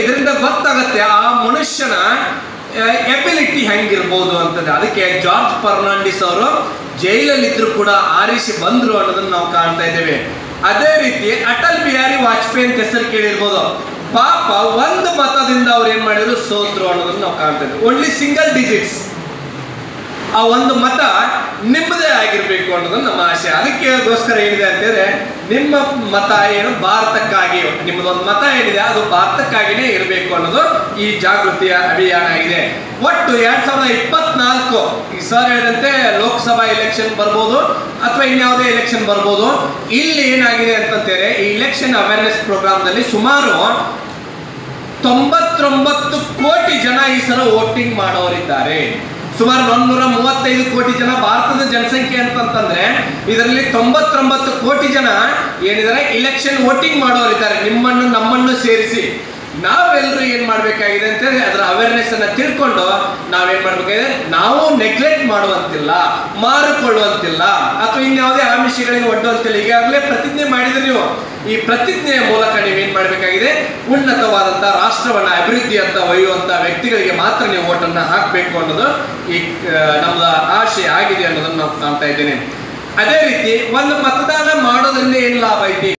ಇದರಿಂದ ಗೊತ್ತಾಗತ್ತೆ ಆ ಮನುಷ್ಯನ ಎಬಿಲಿಟಿ ಹೆಂಗಿರ್ಬೋದು ಅಂತಂದ್ರೆ. ಅದಕ್ಕೆ ಜಾರ್ಜ್ ಫರ್ನಾಂಡಿಸ್ ಅವರು ಜೈಲಲ್ಲಿದ್ರು ಕೂಡ ಆರಿಸಿ ಬಂದ್ರು ಅನ್ನೋದನ್ನ ನಾವು ಕಾಣ್ತಾ ಇದ್ದೇವೆ. ಅದೇ ರೀತಿ ಅಟಲ್ ಬಿಹಾರಿ ವಾಜಪೇಯಿ ಅಂತ ಹೆಸರು ಕೇಳಿರ್ಬೋದು. ಪಾಪ ಒಂದು ಮತದಿಂದ ಅವ್ರು ಏನ್ ಮಾಡಿದ್ರು, ಸೋತ್ರು ಅನ್ನೋದನ್ನ ನಾವು ಕಾಣ್ತಾ ಇದ್ದೇವೆ. Only single digits. ಆ ಒಂದು ಮತ ನಿಮ್ಮದೇ ಆಗಿರ್ಬೇಕು ಅನ್ನೋದನ್ನ ನಮ್ಮ ಆಶೆ. ಅದಕ್ಕೋಸ್ಕರ ಏನಿದೆ ಅಂತಂದ್ರೆ, ನಿಮ್ಮ ಮತ ಏನು ಭಾರತಕ್ಕಾಗಿ, ನಿಮ್ಮದೊಂದು ಮತ ಏನಿದೆ ಅದು ಭಾರತಕ್ಕಾಗಿನೇ ಇರಬೇಕು ಅನ್ನೋದು ಈ ಜಾಗೃತಿಯ ಅಭಿಯಾನ ಆಗಿದೆ. ಒಟ್ಟು 2024 ಈ ಸರ್ ಹೇಳಿದಂತೆ ಲೋಕಸಭಾ ಎಲೆಕ್ಷನ್ ಬರ್ಬೋದು ಅಥವಾ ಇನ್ಯಾವುದೇ ಎಲೆಕ್ಷನ್ ಬರ್ಬೋದು. ಇಲ್ಲಿ ಏನಾಗಿದೆ ಅಂತಂತೇಳಿ ಈ ಇಲೆಕ್ಷನ್ ಅವೇರ್ನೆಸ್ ಪ್ರೋಗ್ರಾಮ್ದಲ್ಲಿ ಸುಮಾರು 99 ಕೋಟಿ ಜನ ಈ ಸಲ ವೋಟಿಂಗ್ ಮಾಡೋರಿದ್ದಾರೆ. ಸುಮಾರು 135 ಕೋಟಿ ಜನ ಭಾರತದ ಜನಸಂಖ್ಯೆ ಅಂತಂತಂದ್ರೆ ಇದರಲ್ಲಿ 99 ಕೋಟಿ ಜನ ಏನಿದ್ದಾರೆ ಇಲೆಕ್ಷನ್ ವೋಟಿಂಗ್ ಮಾಡೋರಿದ್ದಾರೆ, ನಿಮ್ಮನ್ನು ನಮ್ಮನ್ನು ಸೇರಿಸಿ. ನಾವೆಲ್ಲರೂ ಏನ್ ಮಾಡ್ಬೇಕಾಗಿದೆ ಅಂತಂದ್ರೆ ಅದರ ಅವೇರ್ನೆಸ್ ಅನ್ನ ತಿಳ್ಕೊಂಡು ನಾವೇನ್ ಮಾಡ್ಬೇಕಾಗಿದೆ, ನಾವು ನೆಗ್ಲೆಕ್ಟ್ ಮಾಡುವಂತಿಲ್ಲ, ಮಾರಿಕೊಳ್ಳುವಂತಿಲ್ಲ ಅಥವಾ ಇನ್ಯಾವುದೇ ಆಮಿಷಗಳಿಗೆ ಒಡ್ಡುವಂತಿಲ್ಲ. ಈಗಾಗಲೇ ಪ್ರತಿಜ್ಞೆ ಮಾಡಿದ್ರೆ ನೀವು ಈ ಪ್ರತಿಜ್ಞೆಯ ಮೂಲಕ ನೀವೇನ್ ಮಾಡ್ಬೇಕಾಗಿದೆ, ಉನ್ನತವಾದಂತಹ ರಾಷ್ಟ್ರವನ್ನ ಅಭಿವೃದ್ಧಿ ಅಂತ ಒಯ್ಯುವಂತ ವ್ಯಕ್ತಿಗಳಿಗೆ ಮಾತ್ರ ನೀವು ಓಟನ್ನ ಹಾಕಬೇಕು ಅನ್ನೋದು ಈ ನಮ್ದ ಆಶೆ ಆಗಿದೆ ಅನ್ನೋದನ್ನ ನಾವು ಕಾಣ್ತಾ ಇದ್ದೇನೆ. ಅದೇ ರೀತಿ ಒಂದು ಮತದಾನ ಮಾಡೋದ್ರಿಂದ ಏನ್ ಲಾಭ ಐತಿ?